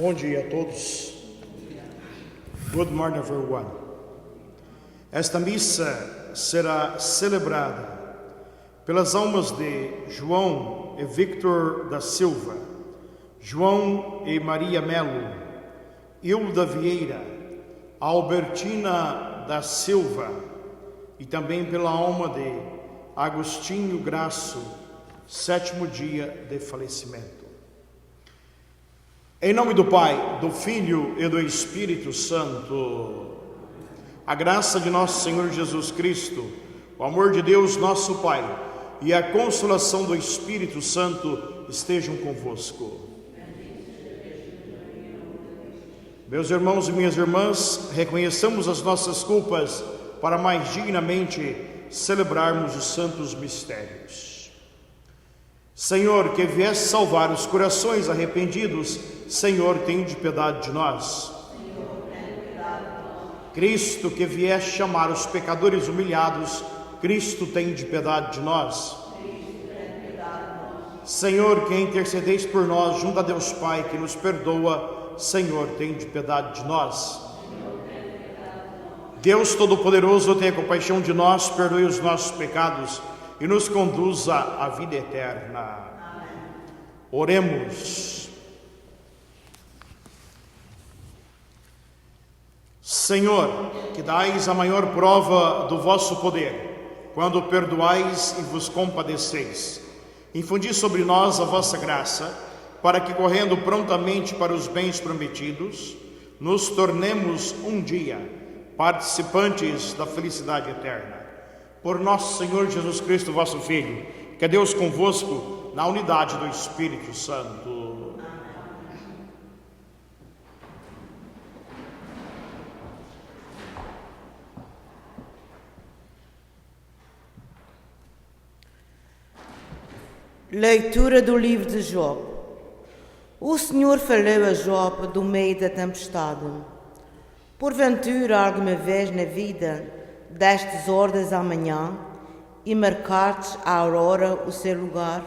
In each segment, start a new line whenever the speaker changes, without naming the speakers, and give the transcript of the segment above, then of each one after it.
Bom dia a todos. Good morning, everyone. Esta missa será celebrada pelas almas de João e Victor da Silva, João e Maria Melo, Hilda Vieira, Albertina da Silva e também pela alma de Agostinho Graço, 7º dia de falecimento. Em nome do Pai, do Filho e do Espírito Santo, a graça de nosso Senhor Jesus Cristo, o amor de Deus nosso Pai e a consolação do Espírito Santo estejam convosco. Meus irmãos e minhas irmãs, reconheçamos as nossas culpas para mais dignamente celebrarmos os santos mistérios. Senhor, que vieste salvar os corações arrependidos, Senhor, tende piedade de nós. Cristo, que vieste chamar os pecadores humilhados, Cristo, tende piedade de nós. Senhor, que intercedeis por nós junto a Deus Pai, que nos perdoa, Senhor, tende piedade de nós. Deus Todo-Poderoso, tenha compaixão de nós, perdoe os nossos pecados e nos conduza à vida eterna. Amém. Oremos. Senhor, que dais a maior prova do vosso poder, quando perdoais e vos compadeceis, infundi sobre nós a vossa graça, para que, correndo prontamente para os bens prometidos, nos tornemos um dia participantes da felicidade eterna. Por nosso Senhor Jesus Cristo, vosso Filho, que é Deus convosco, na unidade do Espírito Santo.
Leitura do livro de Job. O Senhor falou a Job do meio da tempestade. Porventura, alguma vez na vida, destes ordens amanhã e marcartes a aurora o seu lugar,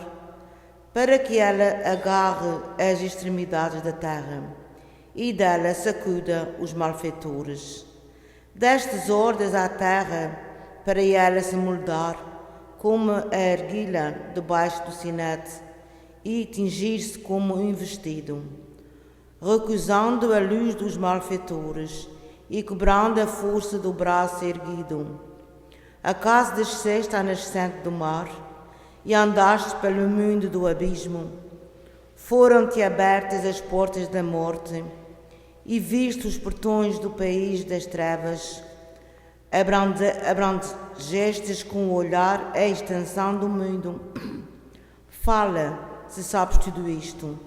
para que ela agarre as extremidades da terra e dela sacuda os malfeitores. Destes ordens à terra, para ela se moldar como a erguilha debaixo do sinete e tingir-se como um vestido, recusando a luz dos malfeitores e cobrando a força do braço erguido. Acaso desceste à nascente do mar e andaste pelo mundo do abismo? Foram-te abertas as portas da morte e viste os portões do país das trevas. Abrangestes com o olhar a extensão do mundo. Fala, se sabes tudo isto.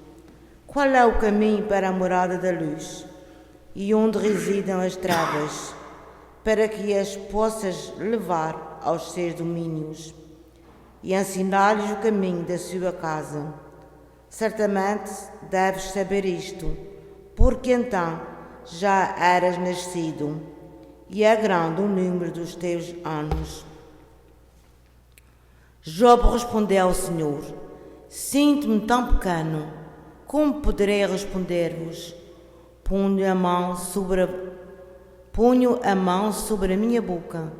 Qual é o caminho para a morada da luz? E onde residem as trevas, para que as possas levar aos seus domínios e ensinar-lhes o caminho da sua casa. Certamente deves saber isto, porque então já eras nascido, e é grande o número dos teus anos. Job respondeu ao Senhor: Sinto-me tão pequeno, como poderei responder-vos? Ponho a mão sobre a minha boca.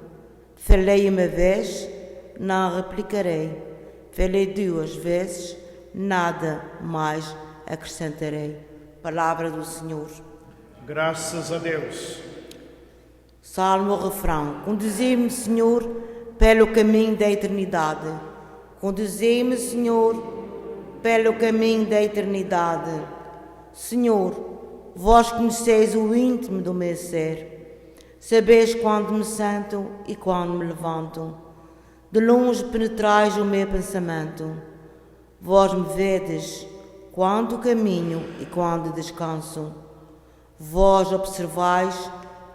Falei uma vez, não replicarei. Falei 2 vezes, nada mais acrescentarei. Palavra do Senhor.
Graças a Deus.
Salmo refrão. Conduzi-me, Senhor, pelo caminho da eternidade. Conduzi-me, Senhor, pelo caminho da eternidade. Senhor, vós conheceis o íntimo do meu ser. Sabeis quando me sento e quando me levanto. De longe penetrais o meu pensamento. Vós me vedes quando caminho e quando descanso. Vós observais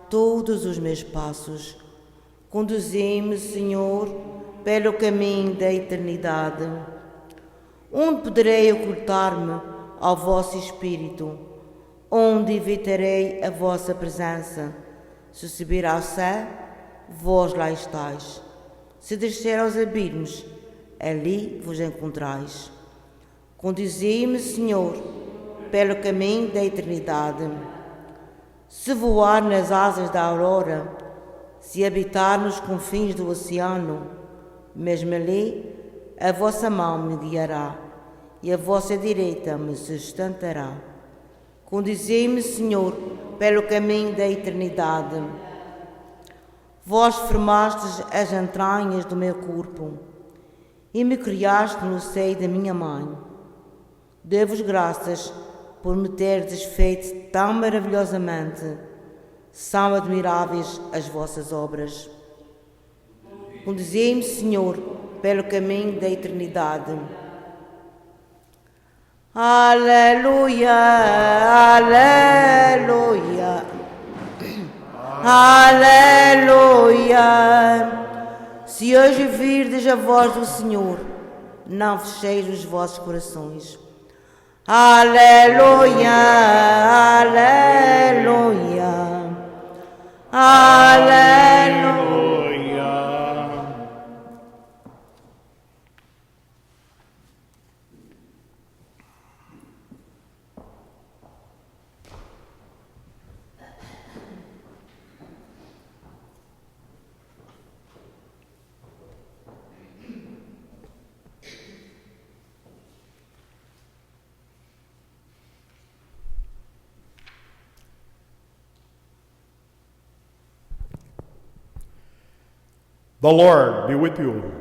todos os meus passos. Conduzi-me, Senhor, pelo caminho da eternidade. Onde poderei ocultar-me ao vosso Espírito? Onde evitarei a vossa presença? Se subir ao céu, vós lá estáis. Se descer aos abismos, ali vos encontrais. Conduzi-me, Senhor, pelo caminho da eternidade. Se voar nas asas da aurora, se habitar nos confins do oceano, mesmo ali a vossa mão me guiará e a vossa direita me sustentará. Conduzei-me, Senhor, pelo caminho da eternidade. Vós formastes as entranhas do meu corpo e me criaste no seio da minha mãe. Dei-vos graças por me terdes feito tão maravilhosamente. São admiráveis as vossas obras. Conduzei-me, Senhor, pelo caminho da eternidade. Aleluia, aleluia, aleluia. Se hoje virdes a voz do Senhor, não fecheis os vossos corações. Aleluia, aleluia, aleluia.
The Lord be with you.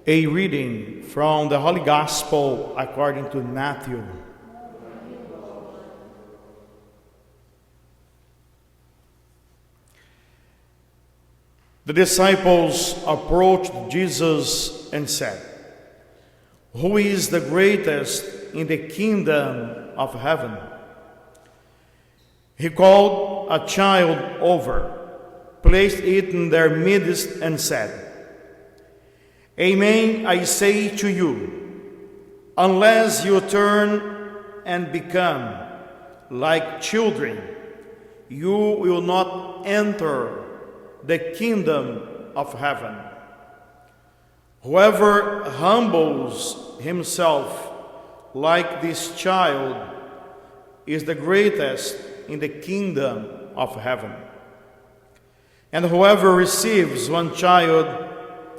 A reading from the Holy Gospel according to Matthew. The disciples approached Jesus and said, "Who is the greatest in the kingdom of heaven?" He called a child over, placed it in their midst, and said, "Amen, I say to you, unless you turn and become like children, you will not enter the kingdom of heaven. Whoever humbles himself like this child is the greatest in the kingdom of heaven. And whoever receives one child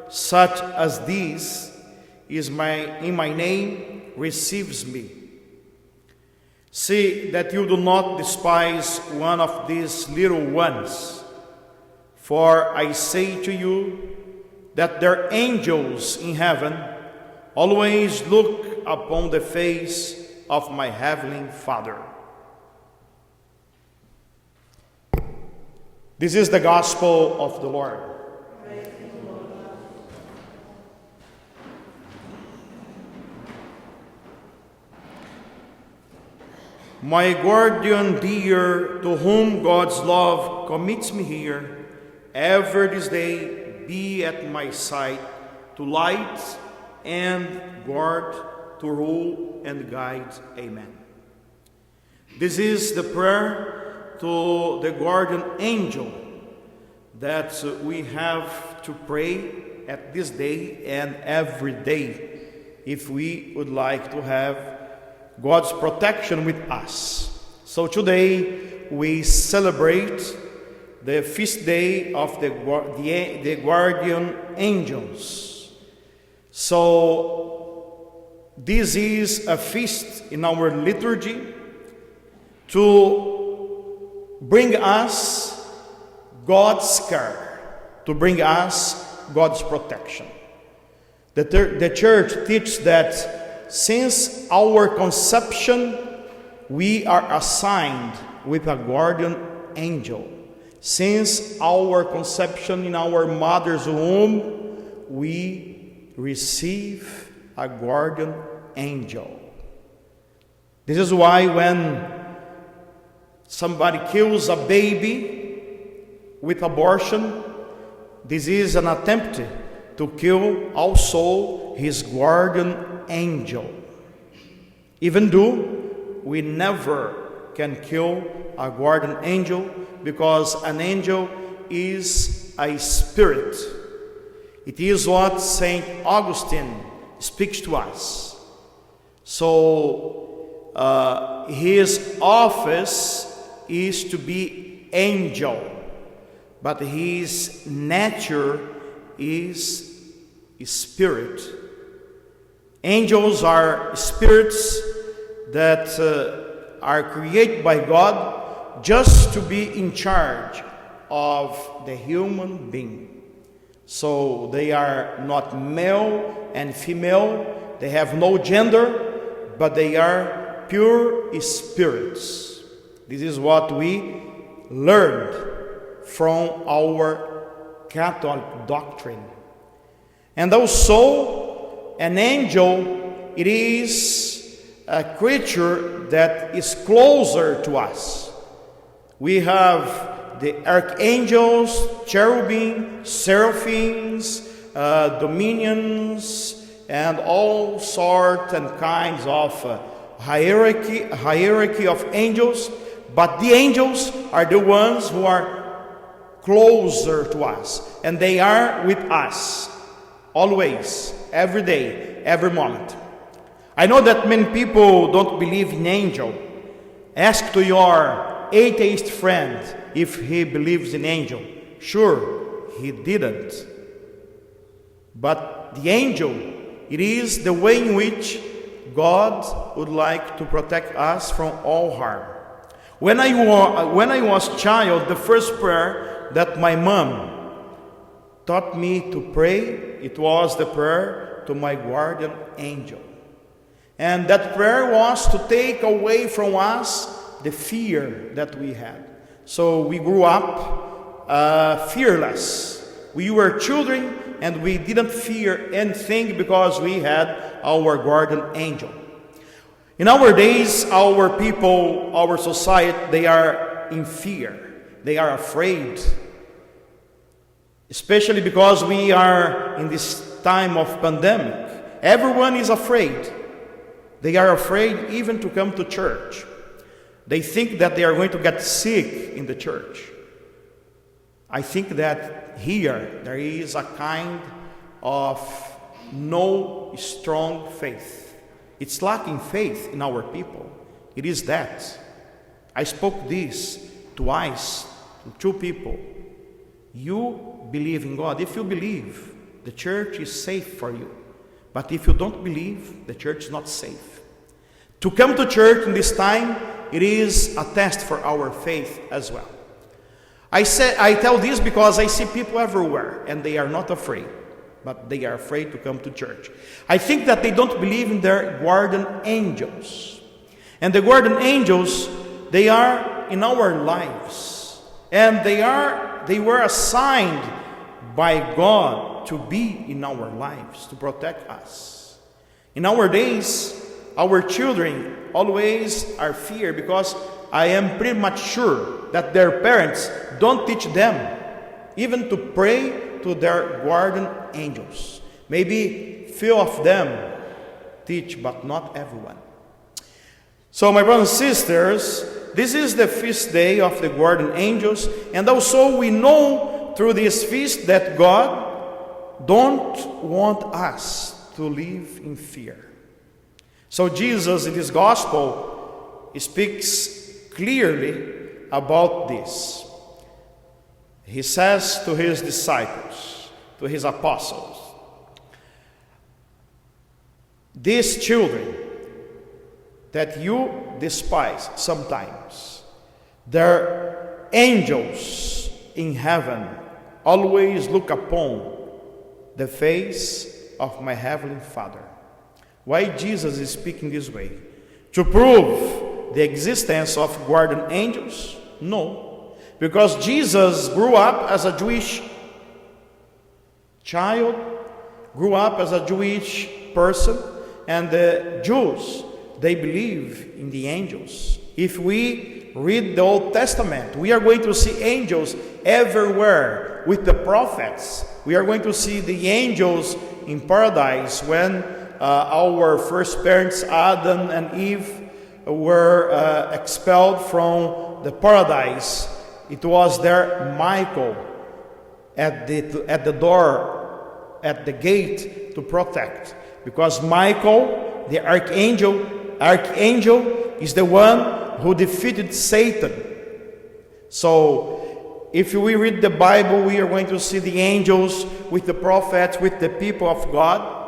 such as this in my name receives me. See that you do not despise one of these little ones, for I say to you that their angels in heaven always look upon the face of my heavenly Father." This is the gospel of the Lord. My guardian dear, to whom God's love commits me here, ever this day be at my side, to light and guard, to rule and guide. Amen. This is the prayer to the guardian angel that we have to pray at this day and every day if we would like to have God's protection with us. So today we celebrate the feast day of the guardian angels. So this is a feast in our liturgy to bring us God's care, to bring us God's protection. The church teaches that since our conception, we are assigned with a guardian angel. Since our conception in our mother's womb, we receive a guardian angel. This is why when somebody kills a baby with abortion, this is an attempt to kill also his guardian angel. Even though we never can kill a guardian angel, because an angel is a spirit. It is what Saint Augustine speaks to us. So his office is to be angel, but his nature is spirit. Angels are spirits that are created by God just to be in charge of the human being. So they are not male and female, they have no gender, but they are pure spirits. This is what we learned from our Catholic doctrine. And also, an angel, it is a creature that is closer to us. We have the archangels, cherubim, seraphims, dominions, and all sorts and kinds of hierarchy of angels. But the angels are the ones who are closer to us, and they are with us always, every day, every moment. I know that many people don't believe in angel. Ask to your atheist friend if he believes in angel. Sure, he didn't. But the angel, it is the way in which God would like to protect us from all harm. When I was a child, the first prayer that my mom taught me to pray, it was the prayer to my guardian angel. And that prayer was to take away from us the fear that we had. So we grew up fearless. We were children and we didn't fear anything because we had our guardian angel. In our days, our people, our society, they are in fear. They are afraid. Especially because we are in this time of pandemic. Everyone is afraid. They are afraid even to come to church. They think that they are going to get sick in the church. I think that here there is a kind of no strong faith. It's lacking faith in our people. It is that. I spoke this twice to two people. You believe in God. If you believe, the church is safe for you. But if you don't believe, the church is not safe. To come to church in this time, it is a test for our faith as well. I tell this because I see people everywhere and they are not afraid, but they are afraid to come to church. I think that they don't believe in their guardian angels. And the guardian angels, they are in our lives. And they were assigned by God to be in our lives, to protect us. In our days, our children always are feared because I am pretty much sure that their parents don't teach them even to pray to their guardian angels. Maybe few of them teach, but not everyone. So my brothers and sisters, this is the feast day of the guardian angels, and also we know through this feast that God don't want us to live in fear. So Jesus in his gospel speaks clearly about this. He says to his disciples, to his apostles, these children that you despise sometimes, their angels in heaven always look upon the face of my heavenly Father. Why Jesus is speaking this way? To prove the existence of guardian angels? No. Because Jesus grew up as a Jewish child, grew up as a Jewish person, and the Jews, they believe in the angels. If we read the Old Testament, we are going to see angels everywhere with the prophets. We are going to see the angels in paradise when our first parents, Adam and Eve, were expelled from the paradise. It was there Michael at the door, at the gate to protect. Because Michael the archangel. Archangel is the one who defeated Satan. So, if we read the Bible, we are going to see the angels with the prophets, with the people of God.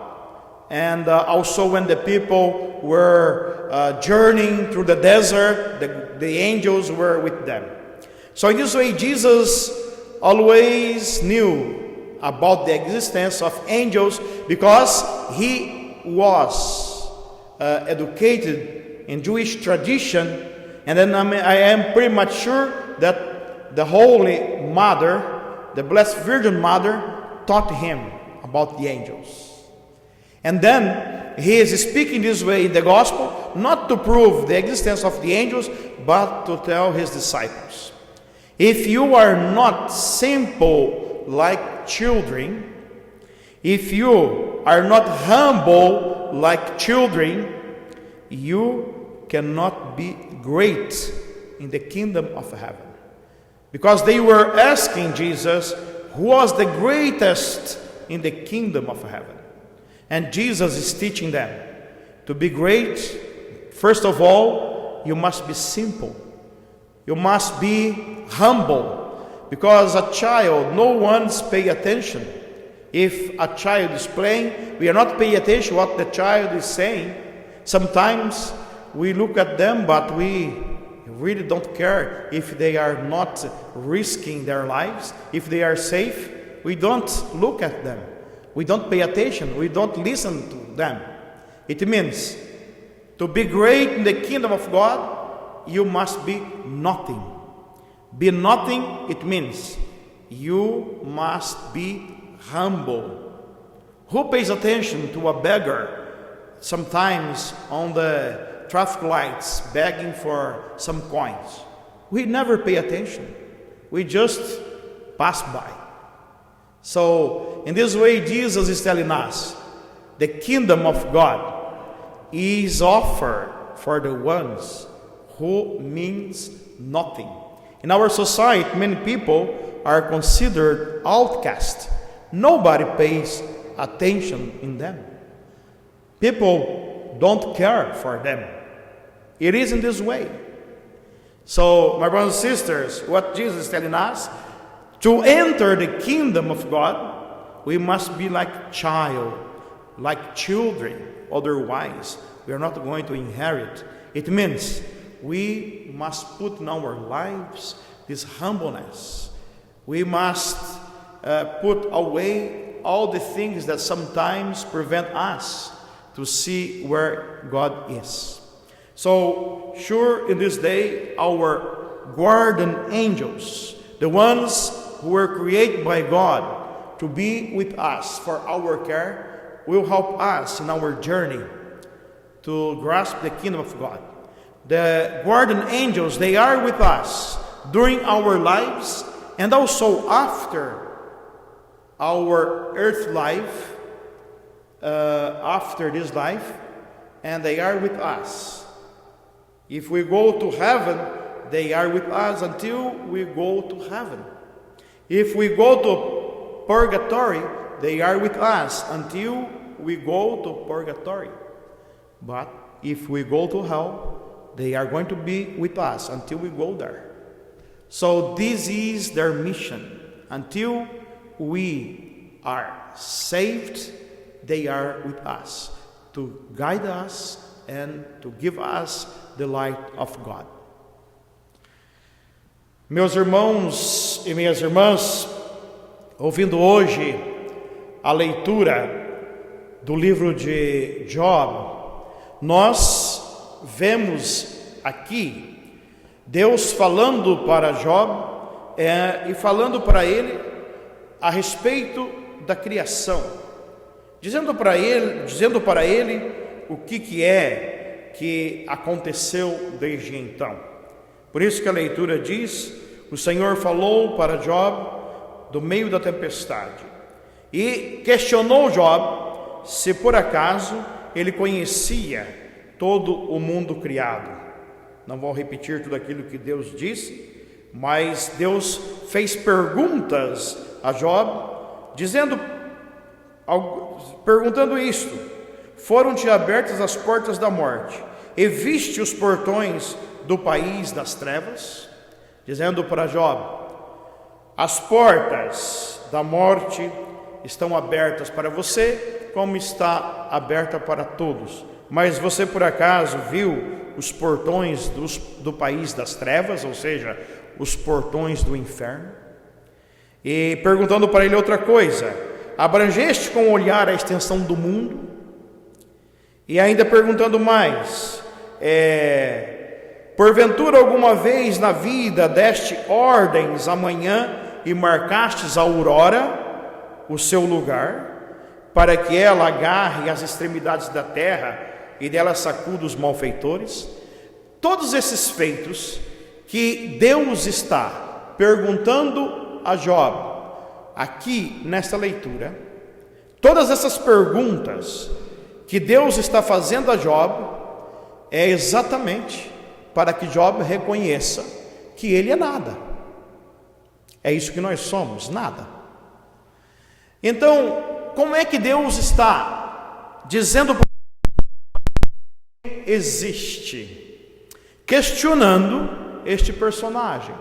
And also when the people were journeying through the desert, the angels were with them. So in this way, Jesus always knew about the existence of angels because he was educated in Jewish tradition. And then I am pretty much sure that the Holy Mother, the Blessed Virgin Mother, taught him about the angels. And then he is speaking this way in the gospel, not to prove the existence of the angels, but to tell his disciples, if you are not simple like children, if you are not humble like children, you cannot be great in the kingdom of heaven. Because they were asking Jesus, who was the greatest in the kingdom of heaven? And Jesus is teaching them to be great. First of all, you must be simple. You must be humble. Because a child, no one's paying attention. If a child is playing, we are not paying attention what the child is saying. Sometimes we look at them, but we really don't care if they are not risking their lives. If they are safe, we don't look at them. We don't pay attention. We don't listen to them. It means to be great in the kingdom of God, you must be nothing. Be nothing, it means you must be humble. Who pays attention to a beggar sometimes on the traffic lights begging for some coins? We never pay attention. We just pass by. So, in this way, Jesus is telling us, the kingdom of God is offered for the ones who means nothing. In our society, many people are considered outcasts. Nobody pays attention in them. People don't care for them. It is in this way. So, my brothers and sisters, what Jesus is telling us, to enter the kingdom of God, we must be like children. Otherwise, we are not going to inherit. It means we must put in our lives this humbleness. We must put away all the things that sometimes prevent us to see where God is. So, sure, in this day, our guardian angels, the ones who were created by God to be with us for our care, will help us in our journey to grasp the kingdom of God. The guardian angels, they are with us during our lives and also after our earth life, after this life, and they are with us. If we go to heaven, they are with us until we go to heaven. If we go to purgatory, they are with us until we go to purgatory. But if we go to hell, they are going to be with us until we go there. So this is their mission. Until we are saved, they are with us to guide us and to give us the light of God. Meus irmãos e minhas irmãs, ouvindo hoje a leitura do livro de Job, nós vemos aqui Deus falando para Job e falando para ele a respeito da criação, dizendo para ele o que é que aconteceu desde então. Por isso que a leitura diz, o Senhor falou para Job do meio da tempestade e questionou Job se por acaso ele conhecia todo o mundo criado. Não vou repetir tudo aquilo que Deus disse, mas Deus fez perguntas a Job, perguntando isto: foram-te abertas as portas da morte, e viste os portões do país das trevas, dizendo para Job: as portas da morte estão abertas para você, como está aberta para todos. Mas você por acaso viu os portões do país das trevas, ou seja, os portões do inferno? E perguntando para ele outra coisa: abrangeste com o olhar a extensão do mundo? E ainda perguntando mais: porventura alguma vez na vida deste ordens amanhã e marcastes a aurora o seu lugar, para que ela agarre as extremidades da terra e dela sacuda os malfeitores? Todos esses feitos que Deus está perguntando a Job aqui nesta leitura, todas essas perguntas que Deus está fazendo a Job, é exatamente para que Job reconheça que ele é nada. É isso que nós somos, nada. Então, como é que Deus está dizendo que existe? Questionando este personagem.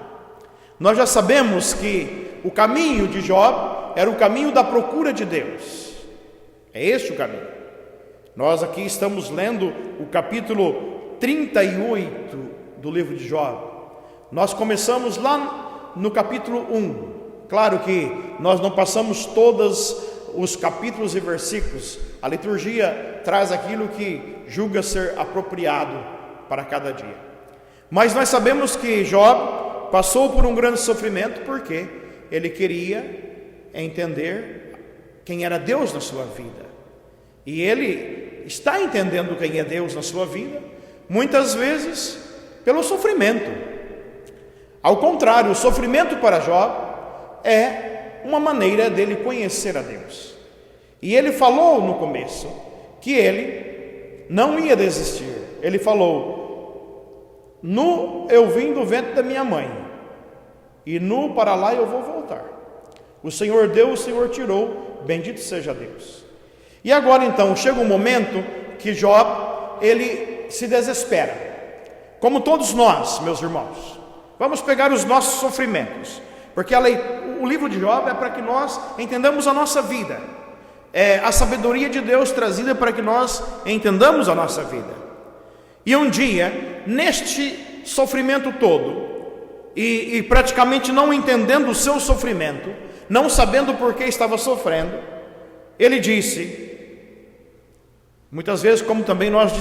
Nós já sabemos que o caminho de Job era o caminho da procura de Deus. É este o caminho. Nós aqui estamos lendo o capítulo 38 do livro de Job. Nós começamos lá no capítulo 1. Claro que nós não passamos todos os capítulos e versículos. A liturgia traz aquilo que julga ser apropriado para cada dia. Mas nós sabemos que Job passou por um grande sofrimento porque ele queria entender quem era Deus na sua vida. E ele está entendendo quem é Deus na sua vida, muitas vezes pelo sofrimento. Ao contrário, o sofrimento para Job é uma maneira dele conhecer a Deus. E ele falou no começo que ele não ia desistir. Ele falou: nu eu vim do ventre da minha mãe, e nu para lá eu vou voltar. O Senhor deu, o Senhor tirou, bendito seja Deus. E agora então chega um momento que Job, ele se desespera, como todos nós, meus irmãos. Vamos pegar os nossos sofrimentos, porque o livro de Job é para que nós entendamos a nossa vida, é a sabedoria de Deus trazida para que nós entendamos a nossa vida. E um dia, neste sofrimento todo, e praticamente não entendendo o seu sofrimento, não sabendo por que estava sofrendo, ele disse, muitas vezes, como também nós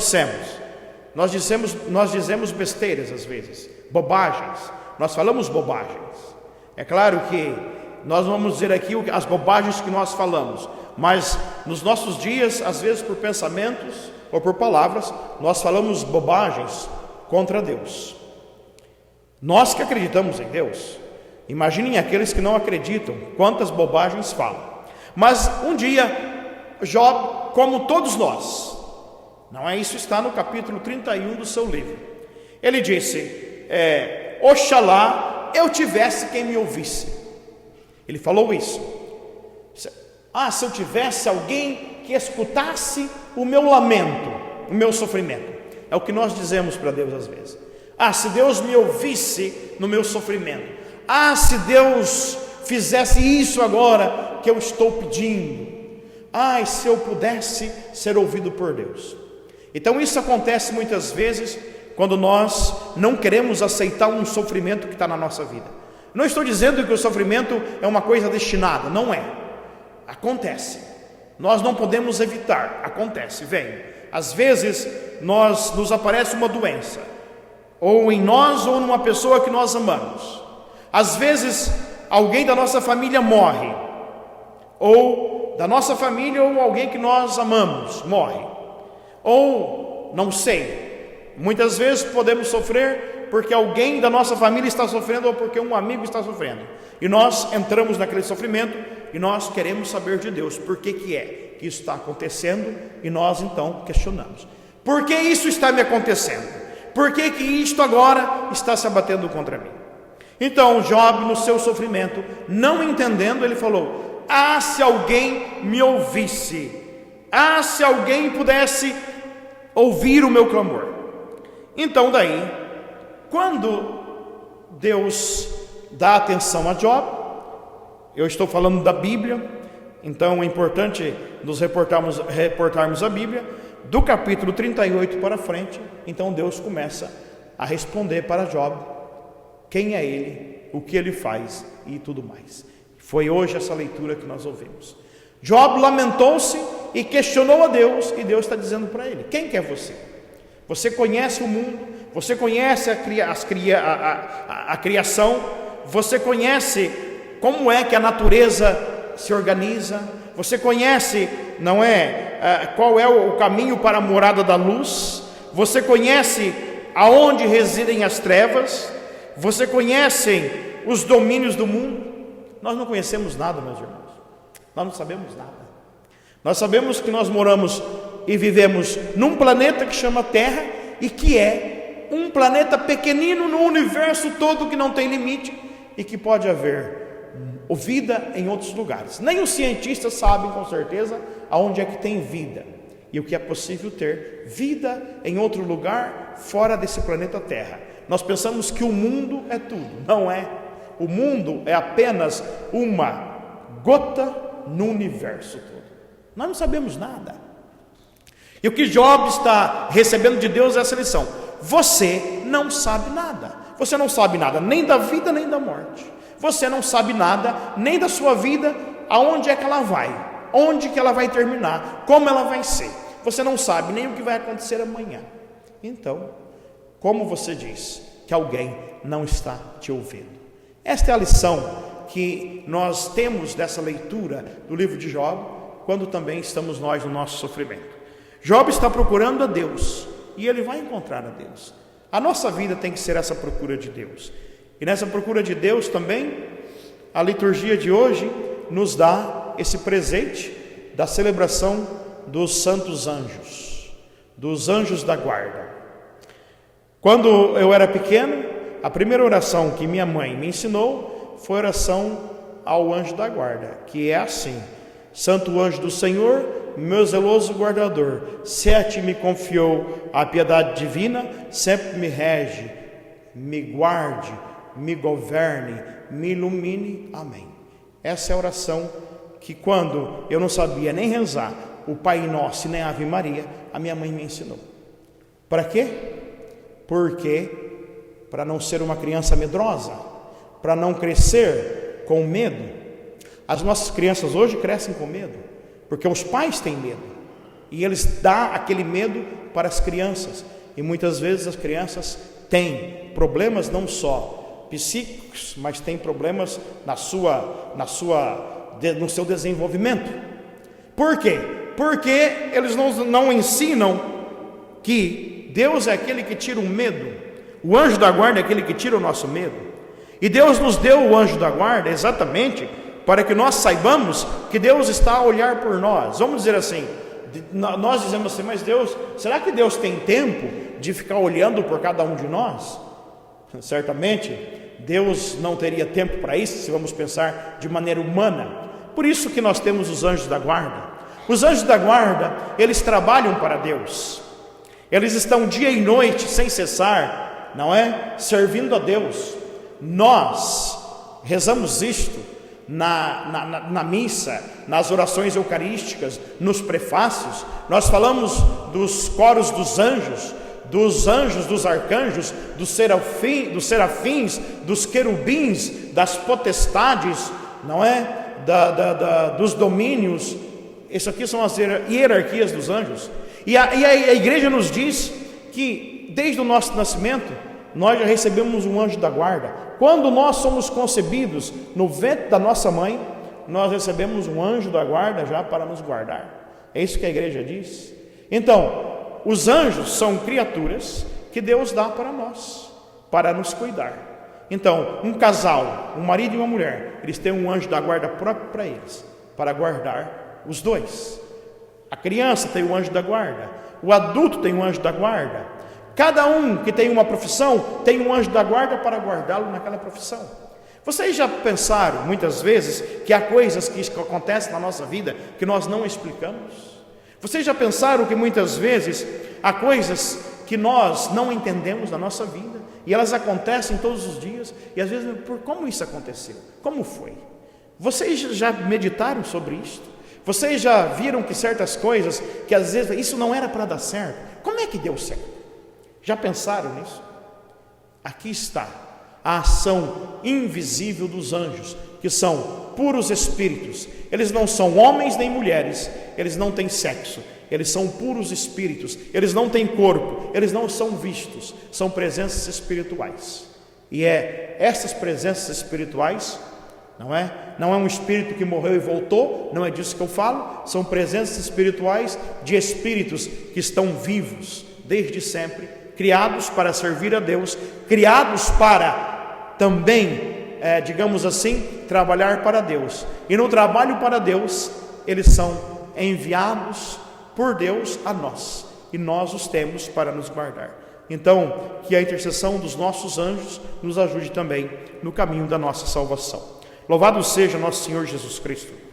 dizemos besteiras às vezes, bobagens, nós falamos bobagens. É claro que nós vamos dizer aqui as bobagens que nós falamos, mas nos nossos dias, às vezes por pensamentos ou por palavras, nós falamos bobagens contra Deus. Nós que acreditamos em Deus, imaginem aqueles que não acreditam, quantas bobagens falam. Mas um dia, Job, como todos nós, não é isso, está no capítulo 31 do seu livro, ele disse, oxalá eu tivesse quem me ouvisse. Ele falou isso. Se eu tivesse alguém que escutasse o meu lamento, o meu sofrimento. É o que nós dizemos para Deus às vezes. Se Deus me ouvisse no meu sofrimento. Se Deus fizesse isso agora que eu estou pedindo. Se eu pudesse ser ouvido por Deus. Então isso acontece muitas vezes quando nós não queremos aceitar um sofrimento que está na nossa vida. Não estou dizendo que o sofrimento é uma coisa destinada, não é. Acontece, nós não podemos evitar, acontece, vem. Às vezes nos aparece uma doença, ou em nós ou numa pessoa que nós amamos. Às vezes alguém da nossa família morre, ou da nossa família ou alguém que nós amamos morre, ou não sei, muitas vezes podemos sofrer porque alguém da nossa família está sofrendo ou porque um amigo está sofrendo, e nós entramos naquele sofrimento e nós queremos saber de Deus por que que isso está acontecendo, e nós então questionamos: por que isso está me acontecendo? Por que isto agora está se abatendo contra mim? Então Job, no seu sofrimento, não entendendo, ele falou: se alguém me ouvisse, Ah, se alguém pudesse ouvir o meu clamor. Então daí, quando Deus dá atenção a Job, eu estou falando da Bíblia, então é importante nos reportarmos a Bíblia, do capítulo 38 para frente. Então Deus começa a responder para Job quem é ele, o que ele faz e tudo mais. Foi hoje essa leitura que nós ouvimos. Job lamentou-se e questionou a Deus, e Deus está dizendo para ele: quem que é você? Você conhece o mundo, você conhece a criação, você conhece como é que a natureza se organiza, você conhece, não é, qual é o caminho para a morada da luz, você conhece aonde residem as trevas, você conhece os domínios do mundo. Nós não conhecemos nada, meus irmãos, nós não sabemos nada. Nós sabemos que nós moramos e vivemos num planeta que chama Terra, e que é um planeta pequenino no universo todo, que não tem limite, e que pode haver vida em outros lugares. Nem os cientistas sabem com certeza aonde é que tem vida, e o que é possível ter vida em outro lugar fora desse planeta Terra. Nós pensamos que o mundo é tudo. Não é. O mundo é apenas uma gota no universo todo. Nós não sabemos nada. E o que Job está recebendo de Deus é essa lição: você não sabe nada. Você não sabe nada nem da vida nem da morte. Você não sabe nada nem da sua vida, aonde é que ela vai, onde que ela vai terminar, como ela vai ser. Você não sabe nem o que vai acontecer amanhã. Então, como você diz que alguém não está te ouvindo? Esta é a lição que nós temos dessa leitura do livro de Job, quando também estamos nós no nosso sofrimento. Job está procurando a Deus, e ele vai encontrar a Deus. A nossa vida tem que ser essa procura de Deus. E nessa procura de Deus também, a liturgia de hoje nos dá esse presente da celebração dos santos anjos, dos anjos da guarda. Quando eu era pequeno, a primeira oração que minha mãe me ensinou foi a oração ao anjo da guarda, que é assim: Santo anjo do Senhor, meu zeloso guardador, se a ti me confiou a piedade divina, sempre me rege, me guarde, me governe, me ilumine. Amém. Essa é a oração que, quando eu não sabia nem rezar o Pai Nosso e nem a Ave Maria, a minha mãe me ensinou. Para quê? Porque para não ser uma criança medrosa, para não crescer com medo. As nossas crianças hoje crescem com medo, porque os pais têm medo, e eles dão aquele medo para as crianças, e muitas vezes as crianças têm problemas não só psíquicos, mas têm problemas no seu desenvolvimento. Por quê? Porque eles não ensinam que Deus é aquele que tira o medo, o anjo da guarda é aquele que tira o nosso medo, e Deus nos deu o anjo da guarda exatamente para que nós saibamos que Deus está a olhar por nós. Vamos dizer assim, nós dizemos assim: mas Deus, será que Deus tem tempo de ficar olhando por cada um de nós? Certamente Deus não teria tempo para isso, se vamos pensar de maneira humana. Por isso que nós temos os anjos da guarda. Os anjos da guarda, eles trabalham para Deus, eles estão dia e noite sem cessar, não é? Servindo a Deus. Nós rezamos isto na missa, nas orações eucarísticas, nos prefácios. Nós falamos dos coros dos anjos, dos arcanjos, dos serafins, dos querubins, das potestades, não é? Dos domínios. Isso aqui são as hierarquias dos anjos. E a igreja nos diz que desde o nosso nascimento nós já recebemos um anjo da guarda. Quando nós somos concebidos no ventre da nossa mãe, nós recebemos um anjo da guarda já para nos guardar. É isso que a igreja diz. Então, os anjos são criaturas que Deus dá para nós, para nos cuidar. Então, um casal, um marido e uma mulher, eles têm um anjo da guarda próprio para eles, para guardar os dois. A criança tem um anjo da guarda, o adulto tem um anjo da guarda. Cada um que tem uma profissão tem um anjo da guarda para guardá-lo naquela profissão. Vocês já pensaram muitas vezes que há coisas que acontecem na nossa vida que nós não explicamos? Vocês já pensaram que muitas vezes há coisas que nós não entendemos na nossa vida e elas acontecem todos os dias e às vezes, como isso aconteceu? Como foi? Vocês já meditaram sobre isso? Vocês já viram que certas coisas, que às vezes isso não era para dar certo, como é que deu certo? Já pensaram nisso? Aqui está a ação invisível dos anjos, que são puros espíritos. Eles não são homens nem mulheres, eles não têm sexo, eles são puros espíritos, eles não têm corpo, eles não são vistos, são presenças espirituais. E é essas presenças espirituais, não é um espírito que morreu e voltou, não é disso que eu falo, são presenças espirituais de espíritos que estão vivos desde sempre, criados para servir a Deus, criados para também, digamos assim, trabalhar para Deus. E no trabalho para Deus, eles são enviados por Deus a nós, e nós os temos para nos guardar. Então, que a intercessão dos nossos anjos nos ajude também no caminho da nossa salvação. Louvado seja nosso Senhor Jesus Cristo.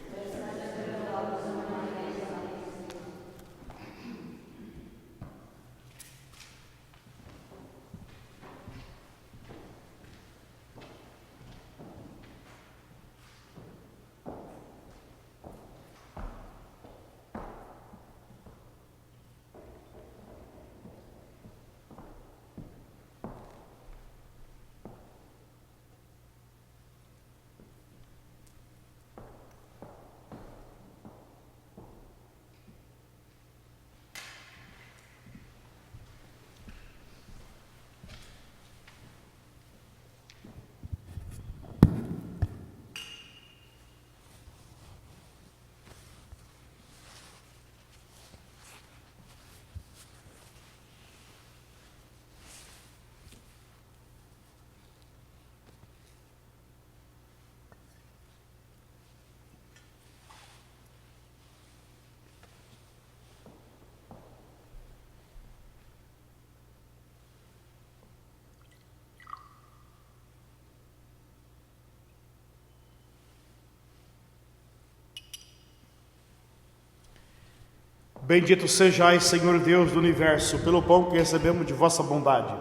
Bendito sejais, Senhor Deus do universo, pelo pão que recebemos de vossa bondade.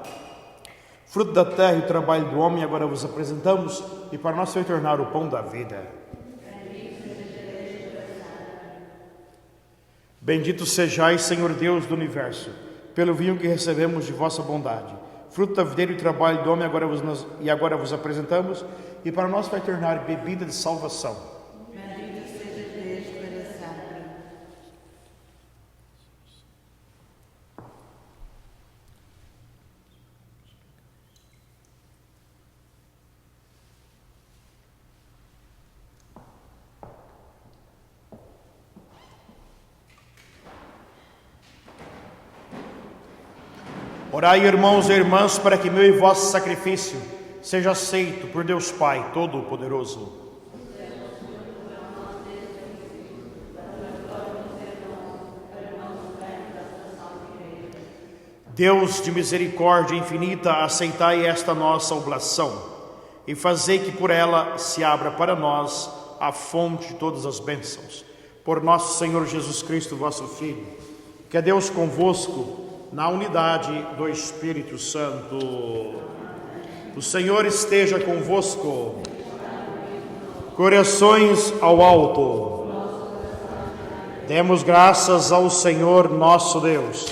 Fruto da terra e trabalho do homem, agora vos apresentamos, e para nós foi tornar o pão da vida. Bendito sejais, Senhor Deus do universo, pelo vinho que recebemos de vossa bondade. Fruto da videira e trabalho do homem, agora vos apresentamos, e para nós vai tornar bebida de salvação. Orai, irmãos e irmãs, para que meu e vosso sacrifício seja aceito por Deus Pai Todo-Poderoso. Deus de misericórdia infinita, aceitai esta nossa oblação e fazei que por ela se abra para nós a fonte de todas as bênçãos. Por nosso Senhor Jesus Cristo, vosso Filho, que é Deus convosco, na unidade do Espírito Santo. O Senhor esteja convosco. Corações ao alto. Demos graças ao Senhor nosso Deus.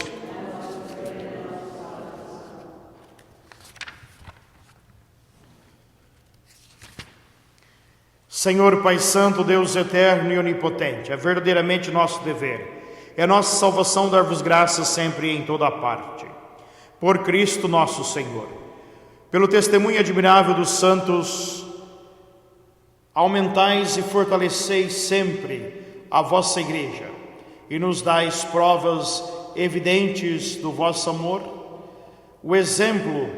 Senhor Pai Santo, Deus eterno e onipotente, é verdadeiramente nosso dever, é nossa salvação dar-vos graças sempre e em toda a parte. Por Cristo nosso Senhor, pelo testemunho admirável dos santos, aumentais e fortaleceis sempre a vossa igreja e nos dais provas evidentes do vosso amor. O exemplo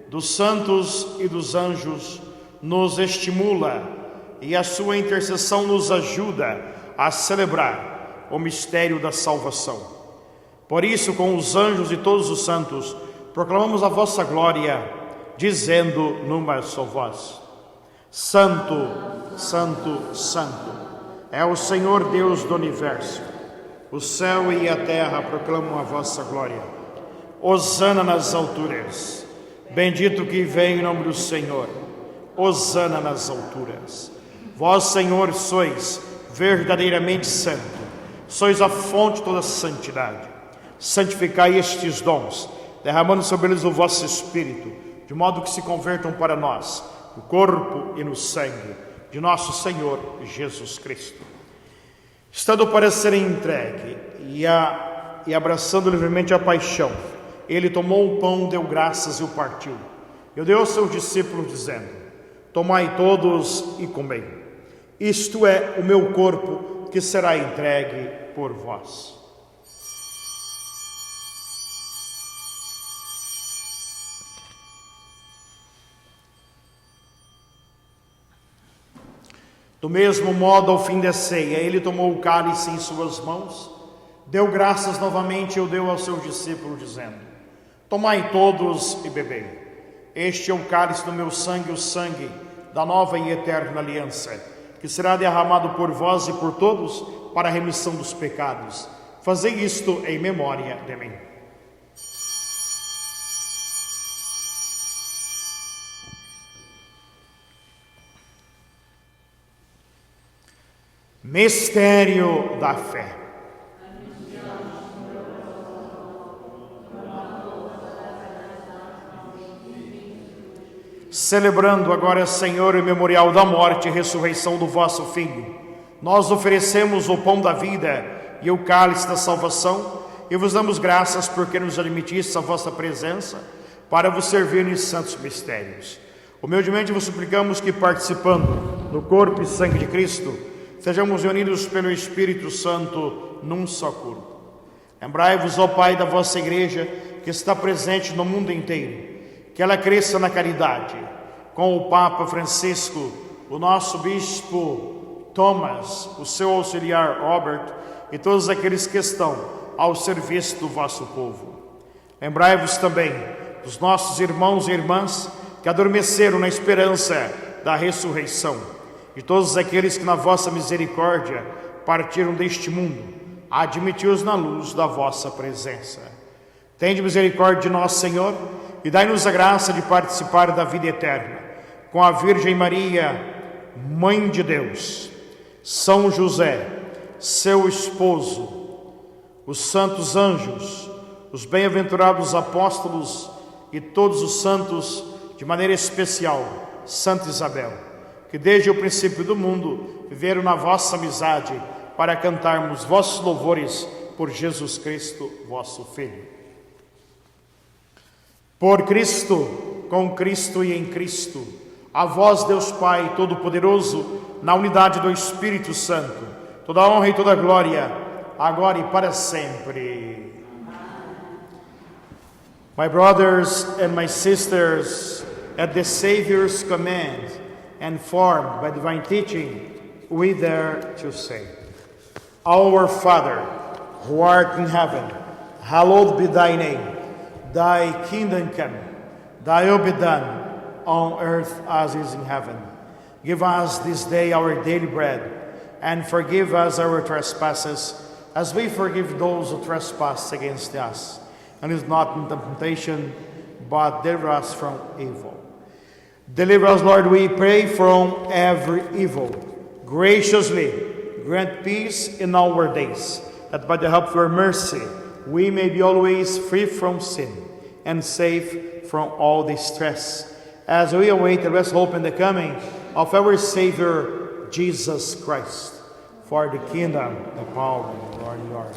dos santos e dos anjos nos estimula e a sua intercessão nos ajuda a celebrar o mistério da salvação. Por isso, com os anjos e todos os santos, proclamamos a vossa glória, dizendo numa só voz: Santo, Santo, Santo, é o Senhor Deus do universo. O céu e a terra proclamam a vossa glória. Hosana nas alturas. Bendito que vem em nome do Senhor. Hosana nas alturas. Vós, Senhor, sois verdadeiramente santo. Sois a fonte de toda santidade. Santificai estes dons, derramando sobre eles o vosso Espírito, de modo que se convertam para nós, no corpo e no sangue de nosso Senhor Jesus Cristo. Estando para ser entregue e abraçando livremente a paixão, ele tomou o pão, deu graças e o partiu. E o deu aos seus discípulos, dizendo: tomai todos e comei. Isto é o meu corpo, que será entregue por vós. Do mesmo modo, ao fim da ceia, ele tomou o cálice em suas mãos, deu graças novamente e o deu aos seus discípulos, dizendo: tomai todos e bebei. Este é o cálice do meu sangue, o sangue da nova e eterna aliança, que será derramado por vós e por todos para a remissão dos pecados. Fazei isto em memória de mim. Mistério da fé. Celebrando agora, Senhor, o memorial da morte e ressurreição do vosso Filho, nós oferecemos o pão da vida e o cálice da salvação e vos damos graças porque nos admitiste a vossa presença para vos servir nos santos mistérios. Humildemente vos suplicamos que, participando do corpo e sangue de Cristo, sejamos unidos pelo Espírito Santo num só corpo. Lembrai-vos, ó Pai, da vossa igreja que está presente no mundo inteiro, que ela cresça na caridade, com o Papa Francisco, o nosso Bispo Thomas, o seu auxiliar Robert e todos aqueles que estão ao serviço do vosso povo. Lembrai-vos também dos nossos irmãos e irmãs que adormeceram na esperança da ressurreição, de todos aqueles que na vossa misericórdia partiram deste mundo, admiti-os na luz da vossa presença. Tende misericórdia de nós, Senhor, e dai-nos a graça de participar da vida eterna, com a Virgem Maria, Mãe de Deus, São José, seu esposo, os santos anjos, os bem-aventurados apóstolos e todos os santos, de maneira especial, Santa Isabel, que desde o princípio do mundo viveram na vossa amizade para cantarmos vossos louvores por Jesus Cristo, vosso Filho. Por Cristo, com Cristo e em Cristo, a vós, Deus Pai Todo-Poderoso, na unidade do Espírito Santo, toda honra e toda glória, agora e para sempre. My brothers and my sisters, at the Savior's command, and formed by divine teaching, we dare to say, Our Father, who art in heaven, hallowed be thy name. Thy kingdom come, thy will be done, on earth as is in heaven. Give us this day our daily bread, and forgive us our trespasses, as we forgive those who trespass against us. And lead us not into temptation, but deliver us from evil. Deliver us, Lord, we pray, from every evil. Graciously grant peace in our days, that by the help of your mercy we may be always free from sin and safe from all distress, as we await the rest hope in the coming of our Savior, Jesus Christ. For the kingdom, the power, and the glory are yours,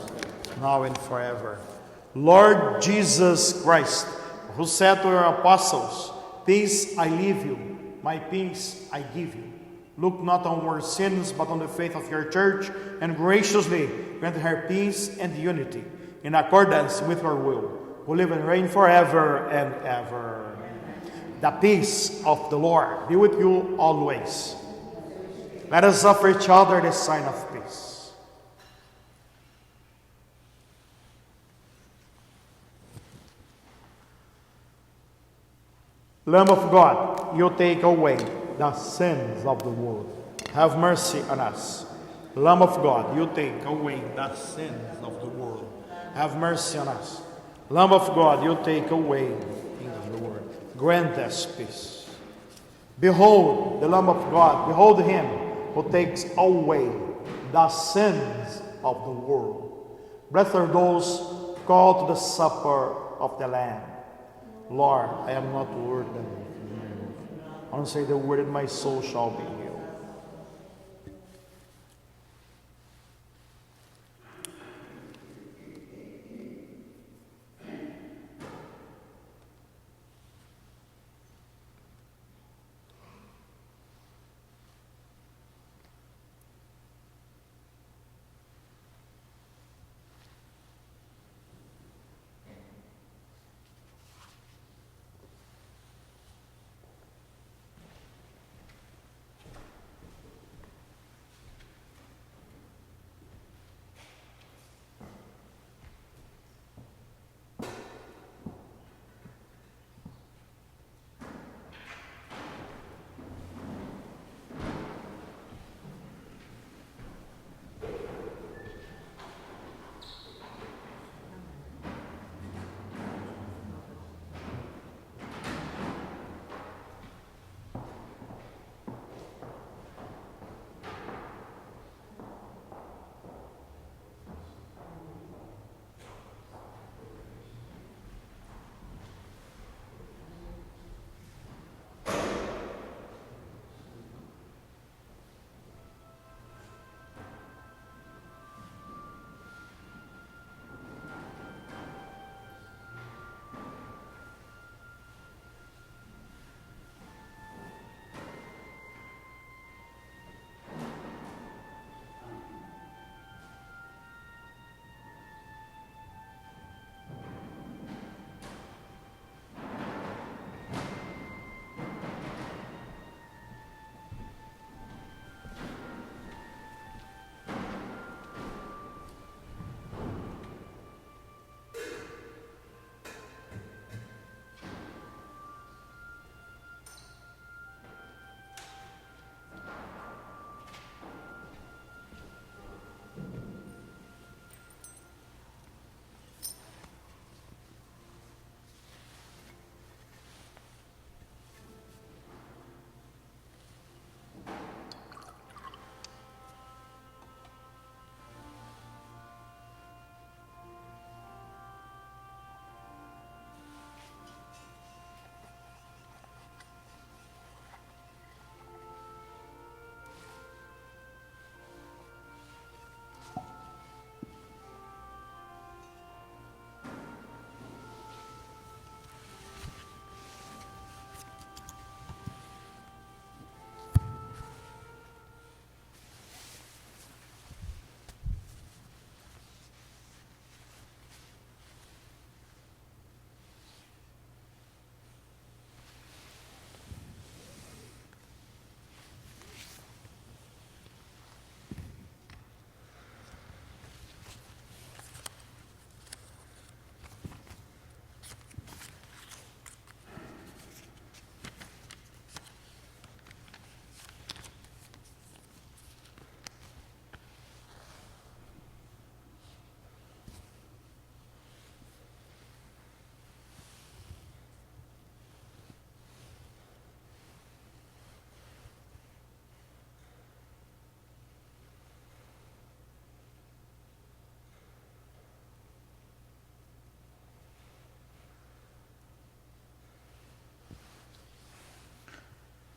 now and forever. Lord Jesus Christ, who said to your apostles, Peace I leave you, my peace I give you. Look not on our sins, but on the faith of your church, and graciously grant her peace and unity, in accordance with your will, who live and reign forever and ever. The peace of the Lord be with you always. Let us offer each other the sign of peace. Lamb of God, you take away the sins of the world. Have mercy on us. Lamb of God, you take away the sins of the world. Have mercy on us. Lamb of God, you take away the things of the world. Grant us peace. Behold the Lamb of God. Behold him who takes away the sins of the world. Blessed are those called to the supper of the Lamb. Lord, I am not worthy. I want to say the word, and my soul shall be healed.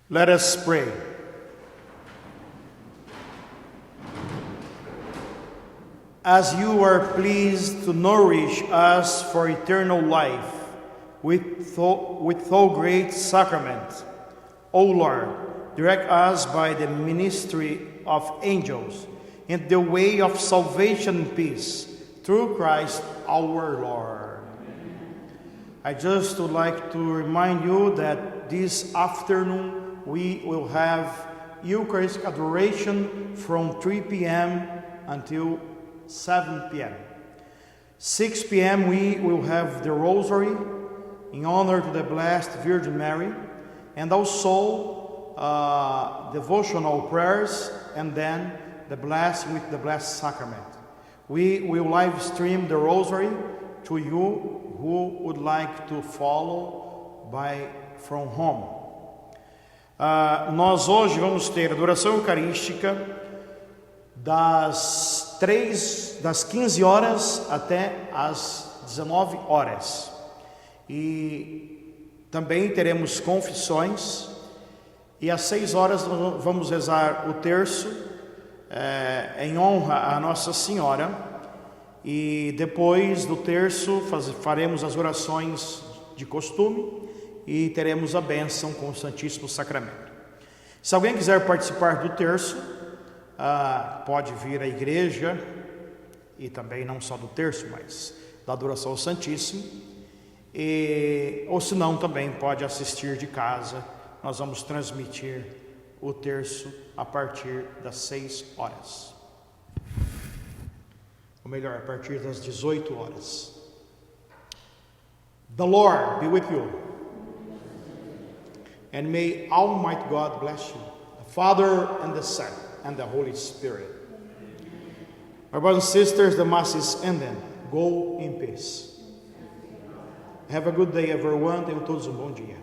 Let us pray. As you are pleased to nourish us for eternal life with so great sacrament, O Lord, direct us by the ministry of angels in the way of salvation and peace, through Christ our Lord. I just would like to remind you that this afternoon we will have Eucharistic adoration from 3 p.m. until 7 p.m. 6 p.m. we will have the Rosary in honor to the Blessed Virgin Mary, and also devotional prayers, and then the blessing with the Blessed Sacrament. We will live stream the Rosary to you who would like to follow from home. Nós hoje vamos ter adoração eucarística das 15 horas até as 19 horas. E também teremos confissões. E às 6 horas nós vamos rezar o terço em honra a Nossa Senhora. E depois do terço faremos as orações de costume e teremos a bênção com o Santíssimo Sacramento. Se alguém quiser participar do terço, pode vir à igreja, e também não só do terço, mas da adoração ao Santíssimo, ou se não, também pode assistir de casa. Nós vamos transmitir o terço a partir das 6 horas. Ou melhor, a partir das 18 horas. The Lord be with you. And may Almighty God bless you, the Father and the Son and the Holy Spirit. My brothers and sisters, the Mass is ended. Go in peace. Have a good day, everyone. Tenham todos um bom dia.